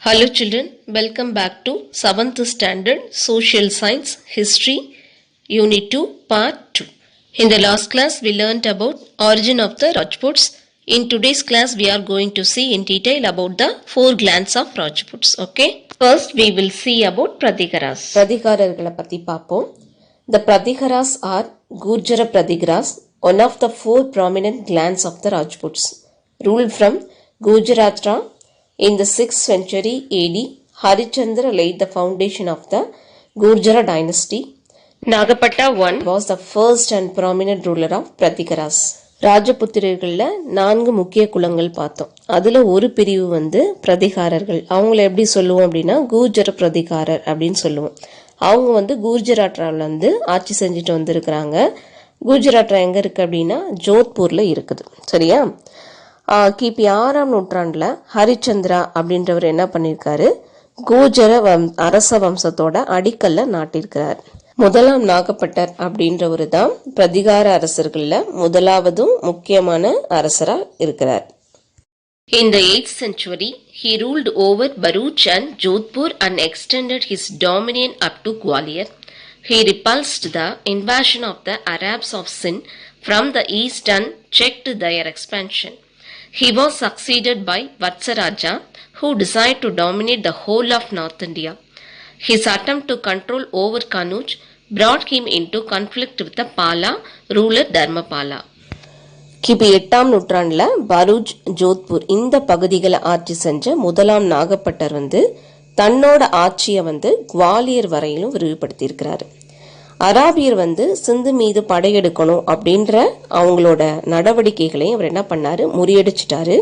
Hello children, welcome back to 7th Standard Social Science History Unit 2 Part 2. In the last class we learnt about origin of the Rajputs. In today's class we are going to see in detail about the 4 clans of Rajputs. Okay. First we will see about Prathikaras. Prathikarargala பத்தி பார்ப்போம். The Prathikaras are Gurjara Prathikaras, one of the 4 prominent clans of the Rajputs. Ruled from Gujarata in the 6th century AD, Harichandra laid the foundation of the Gurjara dynasty. Nagapatta I was the first and prominent ruler of Prathikaras. ராஜபுத்திரர்களில் 4 முக்கிய குலங்கள் பார்த்தோம். அதில் ஒரு பிரிவு வந்து பிரதிகாரர்கள். அவங்கள எப்படி சொல்லுவோம் அப்படின்னா கூர்ஜர பிரதிகாரர் அப்படின்னு சொல்லுவோம். அவங்க வந்து குஜராத்தில் வந்து ஆட்சி செஞ்சுட்டு வந்திருக்கிறாங்க. குஜராத் எங்கே இருக்குது அப்படின்னா ஜோத்பூரில் இருக்குது. சரியா? கிபி 6ஆம் நூற்றாண்டில் ஹரிச்சந்திரா அப்படின்றவர் என்ன பண்ணியிருக்காரு, கூஜர அரச வம்சத்தோட அடிக்கல்ல நாட்டிருக்கிறார். முதலாம் நாகப்பட்டர் அப்படின்றவர் தான் பிரதிகார அரசர்களில் முதலாவதும் முக்கியமான அரசராக இருக்கிறார். In the 8th century, he ruled over Bharuch and Jodhpur and extended his dominion up to Gwalior. He repulsed the invasion of the Arabs of Sind from the east and checked their expansion. He was succeeded by Vatsaraja, who decided to dominate the whole of North India. His attempt to control over Kanuj brought him into conflict with the Pala ruler Dharmapala. கிபி 8ஆம் நூற்றாண்டில் பரூச், ஜோத்பூர் இந்த பகுதிகளை ஆட்சி செஞ்ச முதலாம் நாகப்பட்டர் வந்து தன்னோட ஆட்சியை வந்து குவாலியர் வரையிலும் விரிவுபடுத்தியிருக்கிறாரு. அராபியர் வந்து சிந்து மீது படையெடுக்கணும் அப்படின்ற அவங்களோட நடவடிக்கைகளையும் அவர் என்ன பண்ணாரு, முறியடிச்சிட்டாரு.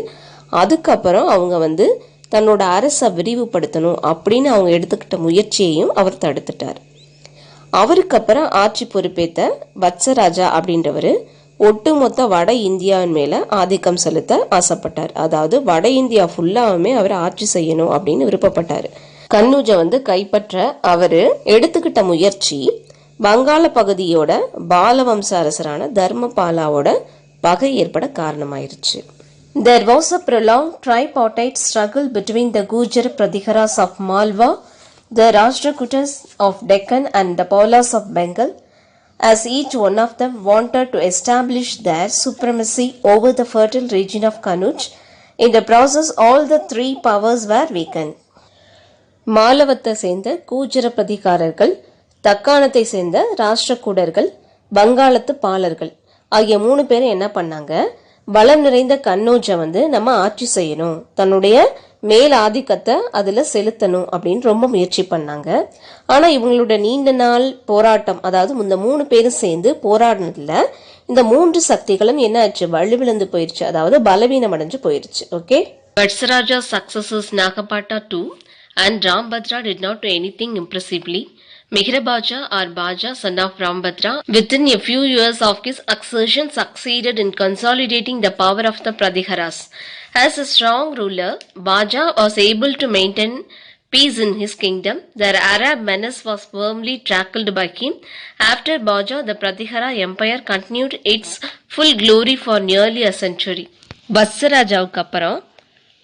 அதுக்கப்புறம் அவங்க வந்து தன்னோட அரசை விரிவுபடுத்தணும் அப்படின்னு அவங்க எடுத்துக்கிட்ட முயற்சியையும் அவர் தடுத்துட்டார். அவருக்கு அப்புறம் ஆட்சி பொறுப்பேற்ற வத்சராஜா அப்படின்றவர் ஒட்டுமொத்த வட இந்தியாவின் மேல ஆதிக்கம் செலுத்த ஆசைப்பட்டார். அதாவது வட இந்தியா ஃபுல்லாவுமே அவர் ஆட்சி செய்யணும் அப்படின்னு விருப்பப்பட்டார். கன்னூஜை வந்து கைப்பற்ற அவர் எடுத்துக்கிட்ட முயற்சி வங்காள பகுதியோட பாலவம்ச அரசரான தர்மபாலாவோட பகை ஏற்பட காரணமாயிருச்சு. There was a prolonged tripartite struggle between the Gurjara Prathikaras of Malwa, the Rajputs of Deccan and the Palas of Bengal, as each one of them wanted to establish their supremacy over the fertile region of Kanuj. In the process, all the 3 powers were weakened. மாலவத்தை சேர்ந்த கூஜர பிரதிகாரர்கள், தக்காணத்தை சேர்ந்த ராஷ்டிரகூடர்கள், வங்காளத்து பாலர்கள் ஆகிய 3 பேரும் என்ன பண்ணாங்க, பலம் நிறைந்த கன்னௌஜை வந்து நம்ம ஆட்சி செய்யணும், தன்னுடைய மேல் ஆதிக்கத்தை அதில் செலுத்தணும் அப்படின்னு ரொம்ப முயற்சி பண்ணாங்க. ஆனால் இவங்களோட நீண்ட நாள் போராட்டம், அதாவது இந்த 3 பேரும் சேர்ந்து போராடினதுல இந்த 3 சக்திகளும் என்ன ஆச்சு, வலுவிழந்து போயிருச்சு, அதாவது பலவீனம் அடைஞ்சு போயிருச்சு. Okay. Vatsaraja's successors Nagapata II and Rambhadra did not do anything impressively. Mihrabaja or Baja, son of Rambhadra, within a few years of his accession succeeded in consolidating the power of the Prathikaras. As a strong ruler, Baja was able to maintain peace in his kingdom. Their Arab menace was firmly tackled by him. After Baja, the Prathikara empire continued its full glory for nearly a century. வத்சராஜாவுக்கு அப்புறம்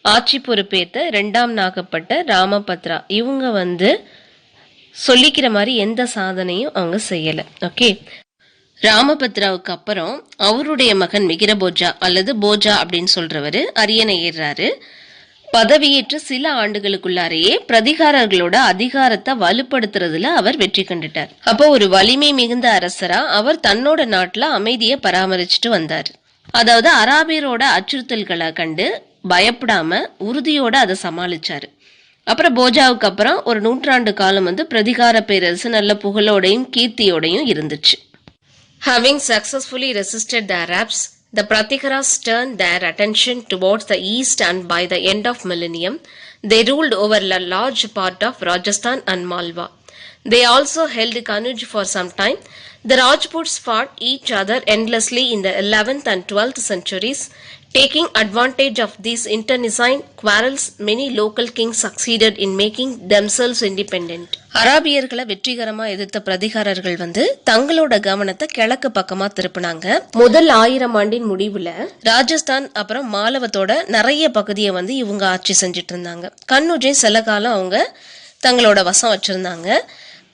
ஆட்சி பொறுப்பேற்ற 2ஆம் நாகப்பட்ட ராமபத்ரா இவங்க வந்து சொல்லிக்கிற மாதிரி எந்த சாதனையும் அவங்க செய்யலை. ஓகே. ராமபத்ராவுக்கு அப்புறம் அவருடைய மகன் மிகிரபோஜா அல்லது போஜா அப்படின்னு சொல்றவரு அரியணை ஏறாரு. பதவியேற்ற சில ஆண்டுகளுக்குள்ளாரையே பிரதிகாரர்களோட அதிகாரத்தை வலுப்படுத்துறதுல அவர் வெற்றி கண்டுட்டார். அப்போ ஒரு வலிமை மிகுந்த அரசரா அவர் தன்னோட நாட்டுல அமைதியை பராமரிச்சுட்டு வந்தார். அதாவது அராபியரோட அச்சுறுத்தல்களை கண்டு பயப்படாம உறுதியோட அதை சமாளிச்சாரு. அப்புறம் போஜாவுக்கு அப்புறம் ஒரு 100 ஆண்டு காலம் வந்து பிரதிகார பேரரசு நல்ல புகழோடையும் கீர்த்தியோடையும் இருந்துச்சு. Having successfully resisted the Arabs, the Prathikaras turned their attention towards the east and by the end of millennium, they ruled over a large part of Rajasthan and Malwa. They also held Kanuj for some time. The Rajputs fought each other endlessly in the 11th and 12th centuries. Taking advantage of these internecine quarrels, many local kings succeeded in making themselves independent. அராபியர்களை வெற்றிகரமா எதிர்த்த பிரதிகாரர்கள் வந்து தங்களோட கவனத்தை கிழக்கு பக்கமா திருப்பினாங்க. முதல் 1000 ஆண்டின் முடிவுல ராஜஸ்தான் அப்புறம் மாலவத்தோட நிறைய பகுதியை வந்து இவங்க ஆட்சி செஞ்சிட்டு இருந்தாங்க. கன்னுஜை சில காலம் அவங்க தங்களோட வசம் வச்சிருந்தாங்க.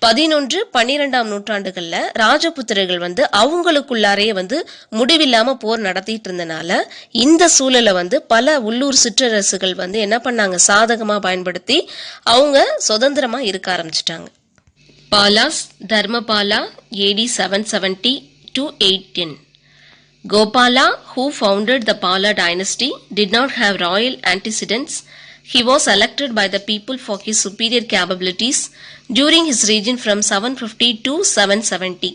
11-12ஆம் நூற்றாண்டுகள்ல ராஜபுத்திரர்கள் வந்து அவங்களுக்குள்ளாரையே வந்து முடிவில்லாம போர் நடத்திட்டு இருந்தனால இந்த சூழலை வந்து பல உள்ளூர் சிற்றரசுகள் வந்து என்ன பண்ணாங்க, சாதகமா பயன்படுத்தி அவங்க சுதந்திரமா இருக்க ஆரம்பிச்சிட்டாங்க. Bala's Dharmapala AD 770 to 810. Gopala, who founded the Pala dynasty, did not have royal antecedents. He was elected by the people for his superior capabilities during his reign from 750 to 770.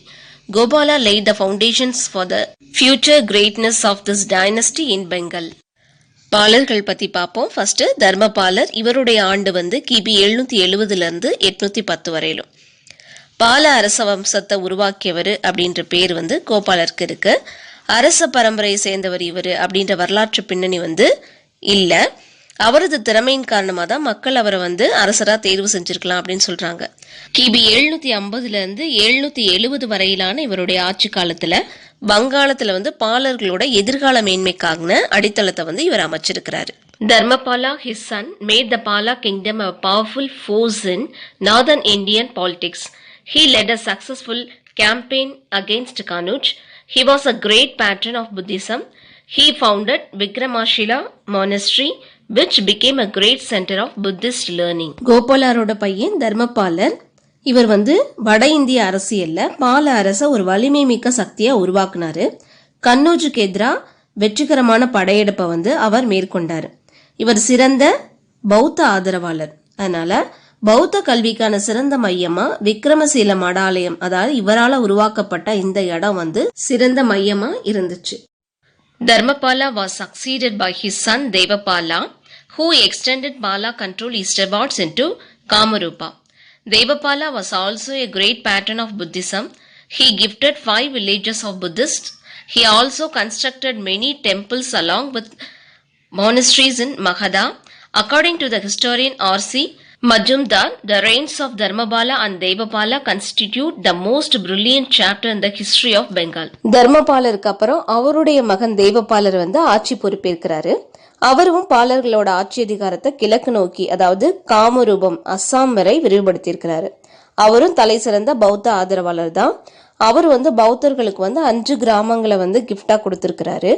Gopala laid the foundations for the future greatness of this dynasty in Bengal. பாலர்கள் பத்தி பார்ப்போம். First தர்மபாலர். இவருடைய ஆண்டு வந்து கிபி 770 இருந்து 810 வரையிலும். பால அரச வம்சத்தை உருவாக்கியவர் அப்படின்ற பேர் வந்து கோபாலருக்கு இருக்கு. அரச பரம்பரையை சேர்ந்தவர் இவர் அப்படின்ற வரலாற்று பின்னணி வந்து இல்ல. அவரது திறமையின் காரணமாக தான் மக்கள் அவரை வந்து அரசரா தேர்வு செஞ்சிருக்கலாம் அப்படின்னு சொல்றாங்க. கிபி 750 இருந்து 770 வரையிலான இவருடைய ஆட்சி காலத்துல வங்காளத்துல வந்து பாலர்களோட எதிர்கால மேன்மைக்கான அடித்தளத்தை வந்து இவர் அமைச்சிருக்கிறாரு. Dharmapala, his son, made the Pala kingdom a powerful force in northern Indian politics. He led a successful campaign against Kanuj. He was a great patron of Buddhism. He founded Vikramashila monastery, which became a great center of Buddhist learning. கோபாலரோட பையன் தர்மபாலர். இவர் வந்து வட இந்திய அரசியல்ல பால அரச ஒரு வலிமை மிக்க சக்தியா உருவாக்குனாரு. கன்னூஜுக்கு எதிராக வெற்றிகரமான படையெடுப்பை வந்து அவர் மேற்கொண்டாரு. இவர் சிறந்த பௌத்த ஆதரவாளர். அதனால பௌத்த கல்விக்கான சிறந்த மையமா விக்ரமசீல மடாலயம், அதாவது இவரால உருவாக்கப்பட்ட இந்த இடம் வந்து சிறந்த மையமா இருந்துச்சு. Dharmapala was succeeded by his son Devapala, who extended Pala control eastwards into Kamarupa. Devapala was also a great patron of Buddhism. He gifted 5 villages of Buddhists. He also constructed many temples along with monasteries in Magadha. According to the historian R.C. Majumdar, the reigns of Dharmapala and Devapala constitute the most brilliant chapter in the history of Bengal. தர்மபாலருக்கு அப்புறம் அவருடைய மகன் தேவபாலர் வந்து ஆட்சி பொறுப்பேற்கிறாரு. அவரும் பாலர்களோட ஆட்சி அதிகாரத்தை கிழக்கு நோக்கி, அதாவது காமரூபம் அஸ்ஸாம் வரை விரிவுபடுத்தியிருக்கிறாரு. அவரும் தலை சிறந்த பௌத்த ஆதரவாளர் தான். அவர் வந்து பௌத்தர்களுக்கு வந்து 5 கிராமங்களை வந்து கிஃப்டா கொடுத்திருக்கிறாரு.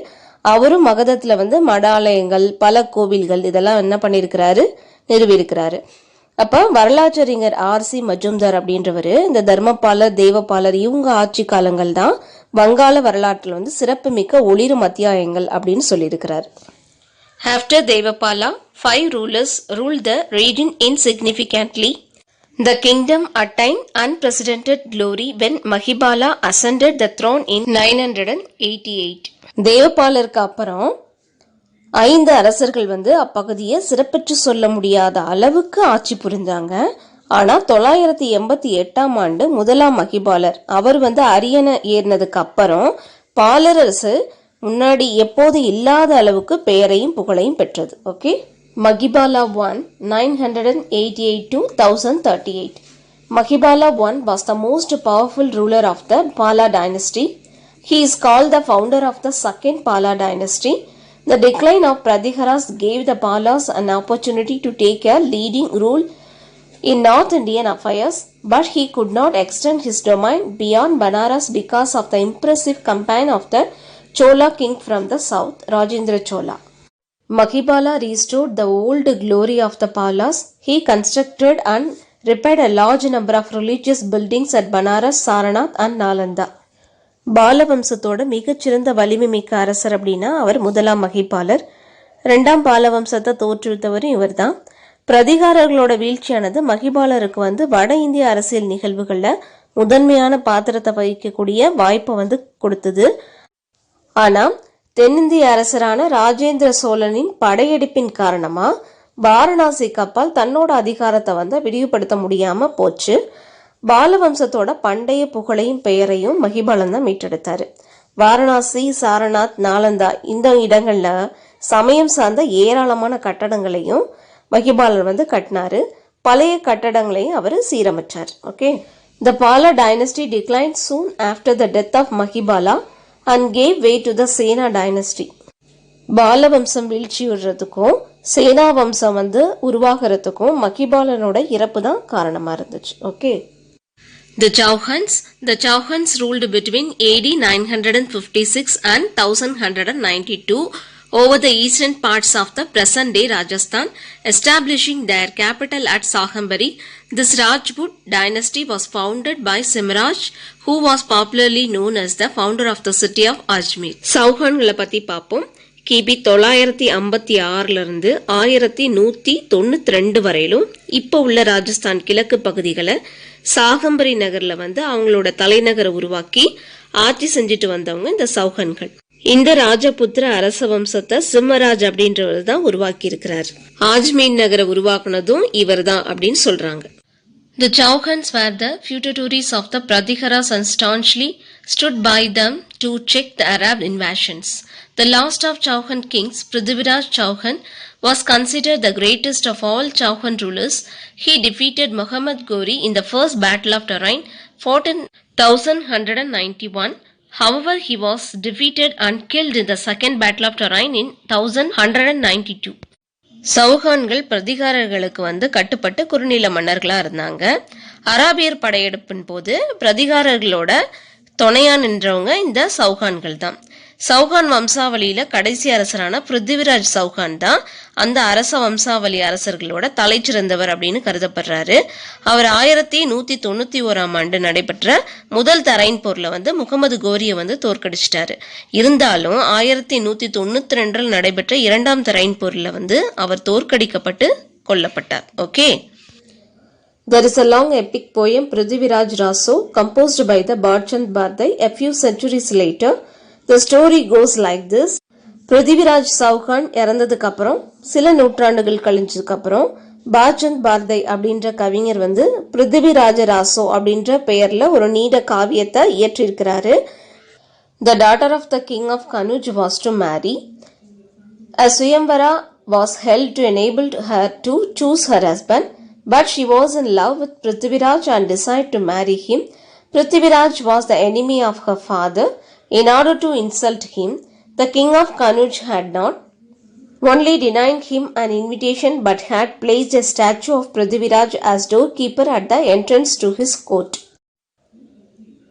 அவரும் மகதத்துல வந்து மடாலயங்கள், பல கோவில்கள் இதெல்லாம் என்ன பண்ணிருக்கிறாரு, நிறுவியிருக்கிறாரு. அப்ப வரலாற்றறிஞர் R.C. மஜும்தார் அப்படின்றவரு இந்த தர்மபாலர் தேவபாலர் இவங்க ஆட்சி காலங்கள் தான் வங்காள வரலாற்றுல வந்து சிறப்பு மிக்க ஒளிரும் அத்தியாயங்கள் அப்படின்னு சொல்லியிருக்கிறார். After Devapala, 5 rulers ruled the region insignificantly. The kingdom attained unprecedented glory when Mahibala ascended the throne in 988. தேவபாலருக்கு அப்புறம் 5 அரசர்கள் வந்து அப்பகுதியை சிறப்பிச்சு சொல்ல முடியாத அளவுக்கு ஆட்சி புரிந்தாங்க. ஆனா 988ஆம் ஆண்டு முதலாம் மகிபாலர் அவர் வந்து அரியணை ஏறினதுக்கு அப்புறம் பாலரசு முன்னாடி எப்போது இல்லாத அளவுக்கு பெயரையும் புகழையும் பெற்றது. Okay, Mahibala I 988 to 1038. Mahibala I was the most powerful ruler of the Pala dynasty. He is called the founder of the second Pala dynasty. The decline of Prathikaras gave the Palas an opportunity to take a leading role in North Indian affairs, but he could not extend his domain beyond Banaras because of the impressive campaign of the Chola king from the south, Rajendra Chola. Mahibala restored the old glory of the Palas. He constructed and repaired a large number of religious buildings at Banaras, Saranath and Nalanda. பாலவம்சத்தோட மிகச்சிறந்த வலிமை மிக்க அரசர் அப்படின்னா அவர் முதலாம் மகிபாலர். 2ஆம் பாலவம்சத்தை தோற்றுவித்தவரும் இவர் தான். பிரதிகாரர்களோட வீழ்ச்சியானது மகிபாலருக்கு வந்து வட இந்திய அரசியல் நிகழ்வுகள்ல முதன்மையான பாத்திரத்தை வகிக்கக்கூடிய வாய்ப்பை வந்து கொடுத்தது. ஆனா தென்னிந்திய அரசரான ராஜேந்திர சோழனின் படையெடுப்பின் காரணமா வாரணாசி கப்பால் தன்னோட அதிகாரத்தை வந்து விரிவுபடுத்த முடியாம போச்சு. பாலவம்சத்தோட பண்டைய புகழையும் பெயரையும் மகிபாலன் தான் மீட்டெடுத்தாரு. வாரணாசி, சாரநாத், நாலந்தா இந்த இடங்கள்ல சமயம் சார்ந்த ஏராளமான கட்டடங்களையும் மகிபாலன் வந்து கட்டினாரு. பழைய கட்டடங்களையும் அவர் சீரமைச்சார். Okay, The Pala dynasty declined soon after the death of Mahibala and gave way to the Sena dynasty. பால வம்சம் வீழ்ச்சி விடுறதுக்கும் சேனா வம்சம் உருவாகிறதுக்கும் மகிபாலனோட இறப்பு தான் காரணமா இருந்துச்சு. Okay, The Chauhans ruled between AD 956 and 1192 over the eastern parts of the present-day Rajasthan, establishing their capital at Sahambari. This Rajput dynasty was founded by Simraj, who was popularly known as the founder of the city of Ajmer. சௌஹான்களை பத்தி பார்ப்போம். கிபி 956 1192 வரையிலும் இப்போ உள்ள ராஜஸ்தான் கிழக்கு பகுதிகளை சாகம்பரி நகர்ல அவங்களோட தலைநகரை உருவாக்கி ஆட்சி செஞ்சுட்டு வந்தவங்க இந்த சௌஹான்கள். இந்த ராஜபுத்திர அரச வம்சத்தை சிம்மராஜ் அப்படின்றவர் தான் உருவாக்கி இருக்கிறார். ஆஜ்மீர் நகரை உருவாக்குனதும் இவர் தான் அப்படின்னு சொல்றாங்க. The Chauhans were the feudatories of the Prathikaras and staunchly stood by them to check the Arab invasions. The last of Chauhan kings, Prithviraj Chauhan, was considered the greatest of all Chauhan rulers. He defeated Muhammad Ghori in the first battle of Tarain, fought in 1191. However, he was defeated and killed in the second battle of Tarain in 1192. சௌஹான்கள் பிரதிகாரர்களுக்கு கட்டுப்பட்டு குறுநில மன்னர்களா இருந்தாங்க. அராபியர் படையெடுப்பின் போது பிரதிகாரர்களோட துணையா நின்றவங்க இந்த சௌஹான்கள் தான். சௌஹான் வம்சாவளியில கடைசி அரசரான பிருத்திவிராஜ் சௌஹான் தான் அந்த அரச வம்சாவளி அரசர்களோட தலை சிறந்தவர் அப்படின்னு கருதப்படுறாரு. அவர் 1191 நடைபெற்ற முதல் தரைன் போர்ல முகமது கோரியை தோற்கடிச்சிட்டாரு. இருந்தாலும் 1192 நடைபெற்ற இரண்டாம் தரைன் போர்ல அவர் தோற்கடிக்கப்பட்டு கொல்லப்பட்டார். Okay, There is a long epic poem Prithviraj Raso composed by the Bachand Bardai a few centuries later. The story goes like this. Prithviraj Chauhan இறந்ததுக்கு அப்புறம் சில நூற்றாண்டுகள் கழிஞ்சதுக்கு அப்புறம் பாச்சந்த் பார்தை அப்படின்ற கவிஞர் பிருத்திவிராஜ ராசோ அப்படின்ற பெயர்ல ஒரு நீண்ட காவியத்தை இயற்றிருக்கிறாரு. The daughter of the king of Kanuj was to marry. A Swayamvara was held to enable her to choose her husband, but she was in love with Prithviraj and decided to marry him. Prithviraj was the enemy of her father. In order to insult him, the king of Kanuj had not only denied him an invitation but had placed a statue of Prithviraj as doorkeeper at the entrance to his court.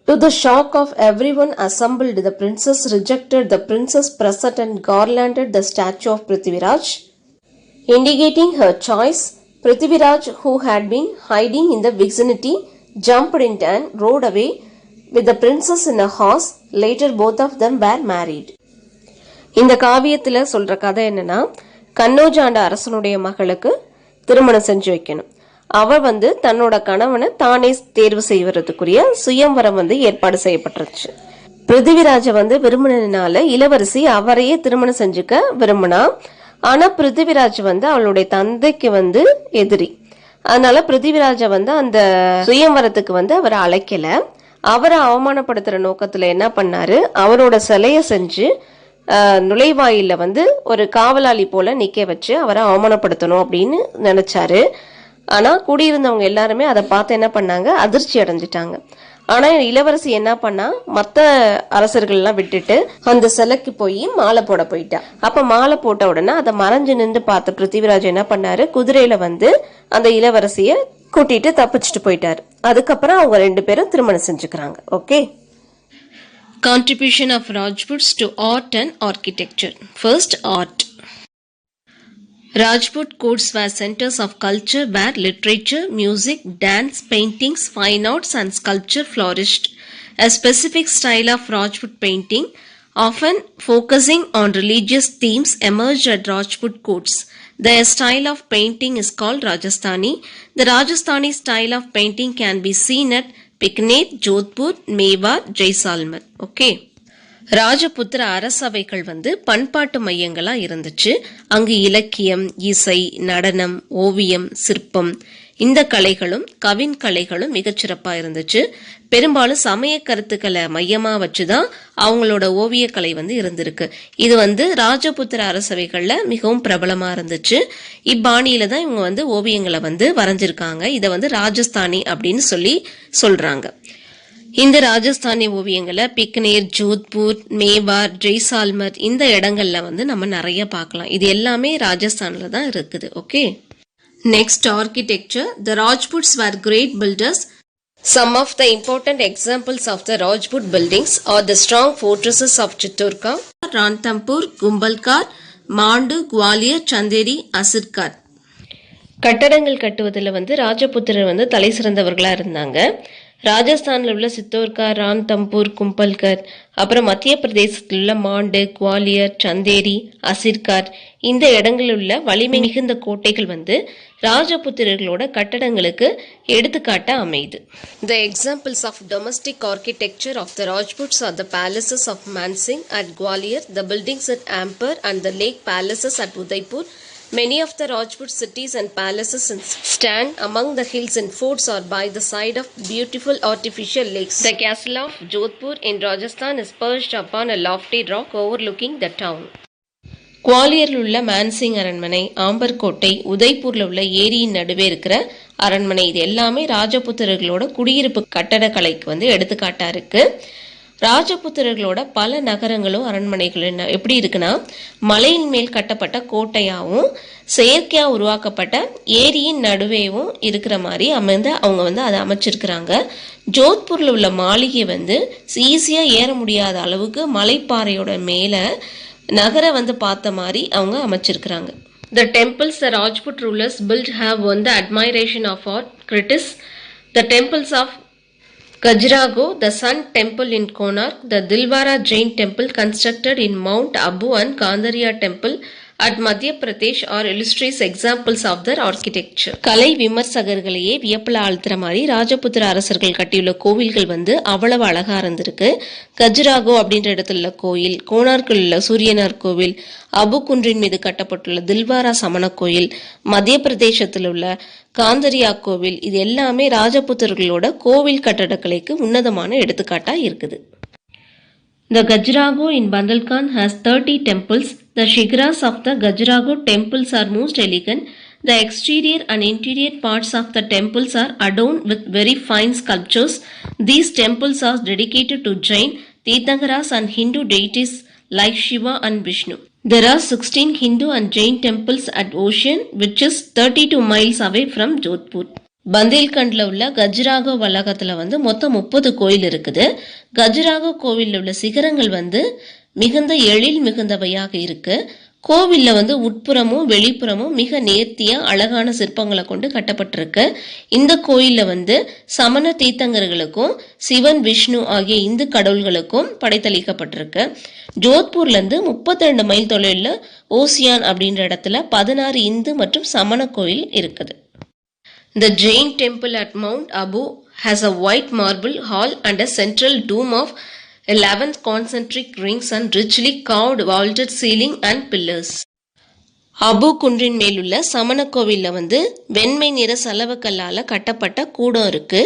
To the shock of everyone assembled, the princess rejected the prince's present and garlanded the statue of Prithviraj. Indicating her choice, Prithviraj, who had been hiding in the vicinity, jumped in and rode away with the princess in a horse. Later both of them were married. இந்த காவியத்துல சொல்ற கதை என்னன்னா, கன்னோஜ் ஆண்ட அரசனுடைய மகளுக்கு திருமணம் செஞ்சு வைக்கணும். அவ தன்னோட கணவனை தானே தேர்வு செய்வதற்குரிய சுயம்வரம் ஏற்பாடு செய்யப்பட்டுருச்சு. பிருத்திவிராஜ விரும்பினால இளவரசி அவரையே திருமணம் செஞ்சுக்க விரும்பினா. ஆனா பிருத்திவிராஜ் அவளுடைய தந்தைக்கு எதிரி. அதனால பிருத்திவிராஜ அந்த சுயம்வரத்துக்கு அவரை அழைக்கல. அவரை அவமானப்படுத்துற நோக்கத்துல என்ன பண்ணாரு, அவரோட சிலைய செஞ்சு நுழைவாயில ஒரு காவலாளி போல நிக்க வச்சு அவரை அவமானப்படுத்தணும் அப்படின்னு நினைச்சாரு. ஆனா கூடியிருந்தவங்க எல்லாருமே அதை பார்த்து என்ன பண்ணாங்க, அதிர்ச்சி அடைஞ்சிட்டாங்க. ஆனா இளவரசி என்ன பண்ணா, மத்த அரசர்கள் எல்லாம் விட்டுட்டு அந்த சிலைக்கு போய் மாலை போட போயிட்டா. அப்ப மாலை போட்ட உடனே அதை மறைஞ்சு நின்று பார்த்த பிருத்திவிராஜ் என்ன பண்ணாரு, குதிரையில அந்த இளவரசிய கூட்டிட்டு தப்பிச்சுட்டு போயிட்டாரு. அதுக்கப்புறம் அவங்க ரெண்டு பேரும் திருமணம் செஞ்சுக்கிறாங்க. Okay, Contribution of Rajputs to art and architecture. First, art. Rajput courts were centers of culture where literature, music, dance, paintings, fine arts and sculpture flourished. A specific style of Rajput painting, often focusing on religious themes, emerged at Rajput courts. Their style of painting is called Rajasthani. The Rajasthani style of painting can be seen at Bikaner, Jodhpur, Mewar, Jaisalmer. Okay. ராஜபுத்திர அரசவைகள் பண்பாட்டு மையங்களா இருந்துச்சு. அங்கு இலக்கியம், இசை, நடனம், ஓவியம், சிற்பம் இந்த கலைகளும் கவின் கலைகளும் மிகச்சிறப்பா இருந்துச்சு. பெரும்பாலும் சமய கருத்துக்களை மையமா வச்சுதான் அவங்களோட ஓவிய கலை இருந்திருக்கு. இது ராஜபுத்திர அரசவைகள்ல மிகவும் பிரபலமா இருந்துச்சு. இப்பாணியில தான் இவங்க ஓவியங்களை வரைஞ்சிருக்காங்க. இதை ராஜஸ்தானி அப்படின்னு சொல்றாங்க. இந்த ராஜஸ்தானி ஓவியங்களை பிக்னேர், ஜோத்பூர், மேவார், ஜெய்சால்மர் இந்த இடங்கள்ல நம்ம நிறைய பார்க்கலாம். இது எல்லாமே ராஜஸ்தான்ல தான் இருக்குது. Okay, next architecture. The Rajputs were great builders. Some of the important examples of the Rajput buildings are the strong fortresses of Chittorgarh, Ranthambore, Gumbalkar, Mandu, Gwalior, Chanderi, Asirkar. கட்டடங்கள் கட்டுவதில் ராஜபுத்திரர் தலை சிறந்தவர்களா இருந்தாங்க. ராஜஸ்தானில் உள்ள சித்தோர்கர், ரான்தம்பூர், கும்பல்கர், அப்புறம் மத்திய பிரதேசத்தில் உள்ள மாண்டு, குவாலியர், சந்தேரி, அசிர்கார் இந்த இடங்களில் உள்ள வலிமை மிகுந்த கோட்டைகள் ராஜபுத்திரர்களோட கட்டடங்களுக்கு எடுத்துக்காட்டா அமையுது. The examples of domestic architecture of the Rajputs are the palaces of Mansingh at Gwalior, the buildings at Ampere and the lake palaces at Udaipur. Many of the Rajput cities and palaces stand among the hills and forts or by the side of beautiful artificial lakes. The castle of Jodhpur in Rajasthan is perched upon a lofty rock overlooking the town. குவாலியரில் உள்ள மான்சிங் அரண்மனை, Amber கோட்டை, உதய்பூர்ல உள்ள ஏரியின் நடுவே இருக்கிற அரண்மனை இது எல்லாமே ராஜபுத்திரர்களோட குடியிருப்பு கட்டடக்கலைக்கு எடுத்துக்காட்டா இருக்கு. ராஜபுத்திரர்களோட பல நகரங்களும் அரண்மனைகளும் எப்படி இருக்குன்னா, மலையின் மேல் கட்டப்பட்ட கோட்டையாவும் செயற்கையா உருவாக்கப்பட்ட ஏரியின் நடுவேவும் இருக்கிற மாதிரி அவங்க அதை அமைச்சிருக்கிறாங்க. ஜோத்பூர்ல உள்ள மாளிகை ஈஸியா ஏற முடியாத அளவுக்கு மலைப்பாறையோட மேல நகர பார்த்த மாதிரி அவங்க அமைச்சிருக்கிறாங்க. The temples the Rajput rulers built have won the admiration of all critics. The temples of Khajuraho, the Sun Temple in Konark, the Dilwara Jain Temple constructed in Mount Abu and Kandariya Temple at Madhya Pradesh are illustrious examples of their architecture. கலை விமர்சகர்களையே வியப்பில் ஆழ்த்துற மாதிரி ராஜபுத்திர அரசர்கள் கட்டியுள்ள கோவில்கள் அவ்வளவு அழகா இருந்திருக்கு. கஜுராகோ அப்படின்ற இடத்துல உள்ள கோயில், கோனார்க்கில் உள்ள சூரியனார் கோவில், அபு குன்றின் மீது கட்டப்பட்டுள்ள தில்வாரா சமண கோயில், மத்திய பிரதேசத்தில் உள்ள காந்தரியா கோவில் இது எல்லாமே ராஜபுத்திரர்களோட கோவில் கட்டடக்கலைக்கு உன்னதமான எடுத்துக்காட்டா இருக்குது. The Khajuraho in Bandhalkhand has 30 temples. The shigras of the Khajuraho temples are most elegant. The exterior and interior parts of the temples are adorned with very fine sculptures. These temples are dedicated to Jain, Tirthankaras and Hindu deities like Shiva and Vishnu. There are 16 Hindu and Jain temples at Ocean, which is 32 miles away from Jodhpur. பந்தேல்கண்ட்ல உள்ள கஜுராகோ வளாகத்துல மொத்தம் 30 கோயில் இருக்குது. கஜுராகோ கோவில்ல உள்ள சிகரங்கள் மிகுந்த எழில் மிகுந்தவையாக இருக்கு. கோவில்ல உட்புறமும் வெளிப்புறமும் மிக நேர்த்தியா அழகான சிற்பங்களை கொண்டு கட்டப்பட்டிருக்கு. இந்த கோயில்ல சமண தீர்த்தங்கர்களுக்கும் சிவன், விஷ்ணு ஆகிய இந்து கடவுள்களுக்கும் படைத்தளிக்கப்பட்டிருக்கு. ஜோத்பூர்ல இருந்து 32 மைல் தொலைவில் ஓசியான் அப்படின்ற இடத்துல 16 இந்து மற்றும் சமண கோயில் இருக்குது. The Jain temple at Mount Abu has a white marble hall and a central dome of 11 concentric rings and richly carved vaulted ceiling and pillars. Abu குன்றின் மேலுள்ள சமண கோவில்ல வெண்மை நிற சலவக்கல்லால கட்டப்பட்ட கூடம் இருக்கு.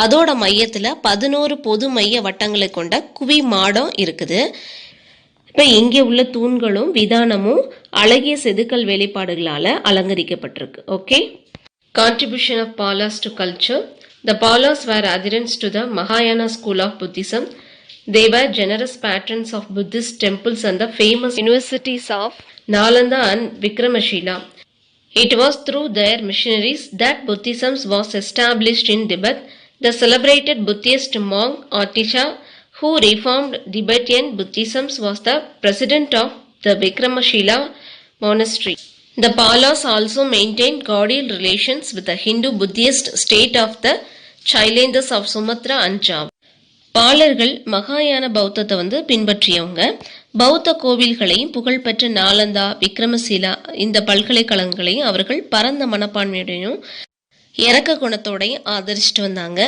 அதோட மையத்துல 11 பொது மைய வட்டங்களை கொண்ட குவி மாடம் இருக்குது. இப்ப இங்கே உள்ள தூண்களும் விதானமும் அழகிய செதுக்கல் வேலைப்பாடுகளால அலங்கரிக்கப்பட்டிருக்கு. Okay, Contribution of Palas to culture. The Palas were adherents to the Mahayana school of Buddhism. They were generous patrons of Buddhist temples and the famous universities of Nalanda and Vikramashila. It was through their missionaries that Buddhism was established in Tibet. The celebrated Buddhist monk Atisha, who reformed Tibetan Buddhism, was the president of the Vikramashila monastery. The Palas also maintained cordial relations with the Hindu-Buddhist state of the Chailanders of Sumatra and Java. பாலர்கள் மகாயான பௌத்தத்தை பின்பற்றியவங்க. பௌத்த கோவில்களையும் புகழ்பெற்ற நாலந்தா, விக்ரமசீலா இந்த பல்கலைக்கழகங்களையும் அவர்கள் பரந்த மனப்பான்மையுடையும் இறக்க குணத்தோடையும் ஆதரிச்சுட்டு வந்தாங்க.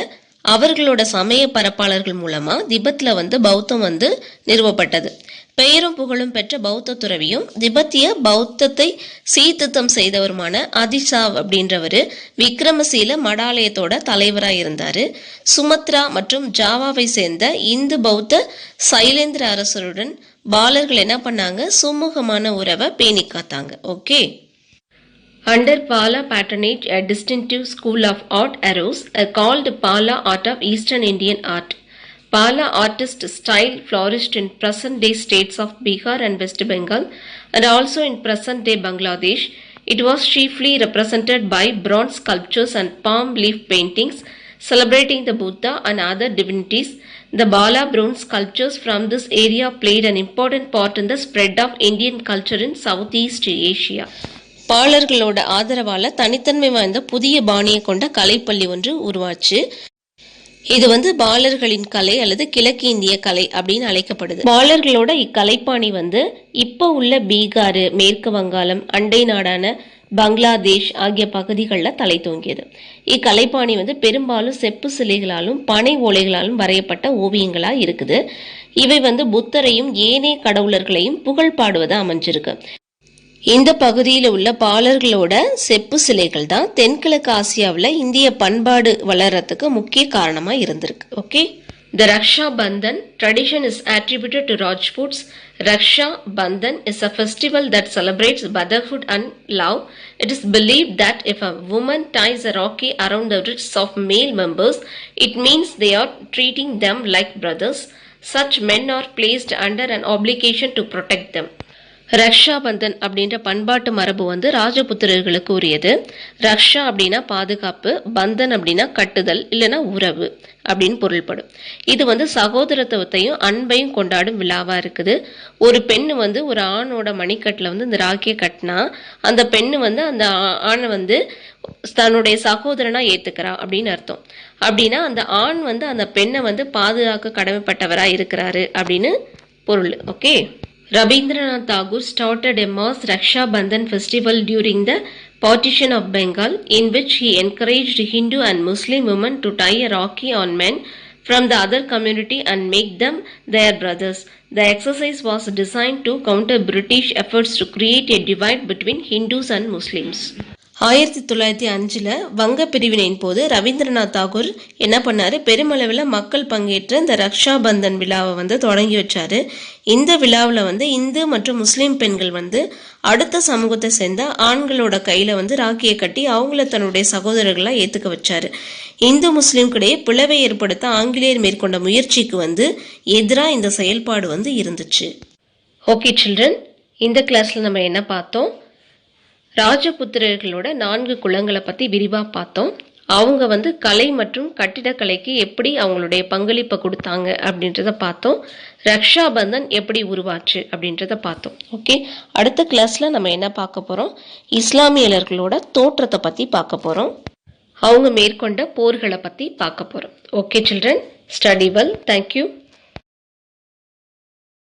அவர்களோட சமய பரப்பாளர்கள் மூலமா திபெத்ல வந்து பௌத்தம் வந்து நிறுவப்பட்டது. பெயரும் புகழும் பெற்ற பௌத்த துறவியும் திபெத்திய பௌத்தத்தை சீர்திருத்தம் செய்தவருமான அதிசாவ் அப்படின்றவர் விக்ரமசீல மடாலயத்தோட தலைவராக இருந்தார். சுமத்ரா மற்றும் ஜாவாவை சேர்ந்த இந்து பௌத்த சைலேந்திர அரசருடன் பாலர்கள் என்ன பண்ணாங்க, சுமூகமான உறவை பேணி காத்தாங்க. Okay. Under Pala patronage, a distinctive school of art arose, called Pala art of Eastern Indian art. Pala artist style flourished in present-day states of Bihar and West Bengal, and also in present-day Bangladesh. It was chiefly represented by bronze sculptures and palm leaf paintings celebrating the Buddha and other divinities. The Bala bronze sculptures from this area played an important part in the spread of Indian culture in Southeast Asia. பாலர்களோட ஆதரவால தனித்தன்மை வாய்ந்த புதிய பாணியை கொண்ட கலைப்பள்ளி ஒன்று உருவாச்சு. இது வந்து பாலர்களின் கலை அல்லது கிழக்கு இந்திய கலை அப்படின்னு அழைக்கப்படுது. பாலர்களோட இக்கலைப்பாணி வந்து இப்போ உள்ள பீகார், மேற்கு வங்காளம், அண்டை நாடான பங்களாதேஷ் ஆகிய பகுதிகளில் தலை தோங்கியது. இக்கலைப்பாணி வந்து பெரும்பாலும் செப்பு சிலைகளாலும் பனை ஓலைகளாலும் வரையப்பட்ட ஓவியங்களா இருக்குது. இவை வந்து புத்தரையும் ஏனைய கடவுளர்களையும் புகழ் பாடுவதா அமைஞ்சிருக்கு. இந்த பகுதியில் உள்ள பாலர்களோட செப்பு சிலைகள் தான் தென்கிழக்கு ஆசியாவில் இந்திய பண்பாடு வளர்றதுக்கு முக்கிய காரணமா இருந்திருக்கு. Okay. The Raksha Bandhan tradition is attributed to Rajputs. Raksha Bandhan is a festival that celebrates brotherhood and love. It is believed that if a woman ties a rakhi around the wrists of male members, it means they are treating them like brothers. Such men are placed under an obligation to protect them. Raksha Bandhan அப்படின்ற பண்பாட்டு மரபு வந்து ராஜபுத்திரர்களுக்கு உரியது. ரக்ஷா அப்படின்னா பாதுகாப்பு, பந்தன் அப்படின்னா கட்டுதல் இல்லைன்னா உறவு அப்படின்னு பொருள்படும். இது வந்து சகோதரத்துவத்தையும் அன்பையும் கொண்டாடும் விழாவா இருக்குது. ஒரு பெண்ணு வந்து ஒரு ஆணோட மணிக்கட்டில் வந்து இந்த ராக்கியை கட்டினா அந்த பெண்ணு வந்து அந்த ஆணை வந்து தன்னுடைய சகோதரனா ஏத்துக்கிறா அப்படின்னு அர்த்தம். அப்படின்னா அந்த ஆண் வந்து அந்த பெண்ணை வந்து பாதுகாக்க கடமைப்பட்டவரா இருக்கிறாரு அப்படின்னு பொருள். Okay. Rabindranath Tagore started a mass Raksha Bandhan festival during the Partition of Bengal, in which he encouraged Hindu and Muslim women to tie a rakhi on men from the other community and make them their brothers. The exercise was designed to counter British efforts to create a divide between Hindus and Muslims. 1905 வங்க பிரிவினையின் போது ரவீந்திரநாத் தாகூர் என்ன பண்ணாரு, பெருமளவில் மக்கள் பங்கேற்ற இந்த ரக்ஷா பந்தன் விழாவை வந்து தொடங்கி வச்சாரு. இந்த விழாவில் வந்து இந்து மற்றும் முஸ்லீம் பெண்கள் வந்து அடுத்த சமூகத்தை சேர்ந்த ஆண்களோட கையில வந்து ராக்கியை கட்டி அவங்கள தன்னுடைய சகோதரர்களா ஏத்துக்க வச்சாரு. இந்து முஸ்லீம்கிடையே பிளவை ஏற்படுத்த ஆங்கிலேயர் மேற்கொண்ட முயற்சிக்கு வந்து எதிராக இந்த செயல்பாடு வந்து இருந்துச்சு. ஓகே சில்ட்ரன், இந்த கிளாஸ்ல நம்ம என்ன பார்த்தோம், ராஜபுத்திரர்களோட 4 குலங்களை பற்றி விரிவாக பார்த்தோம். அவங்க வந்து கலை மற்றும் கட்டிடக்கலைக்கு எப்படி அவங்களுடைய பங்களிப்பை கொடுத்தாங்க அப்படின்றத பார்த்தோம். ரக்ஷா பந்தன் எப்படி உருவாச்சு அப்படின்றத பார்த்தோம். ஓகே, அடுத்த கிளாஸில் நம்ம என்ன பார்க்க போகிறோம், இஸ்லாமியர்களோட தோற்றத்தை பற்றி பார்க்க போகிறோம். அவங்க மேற்கொண்ட போர்களை பற்றி பார்க்க போகிறோம். Okay children, study well. Thank you.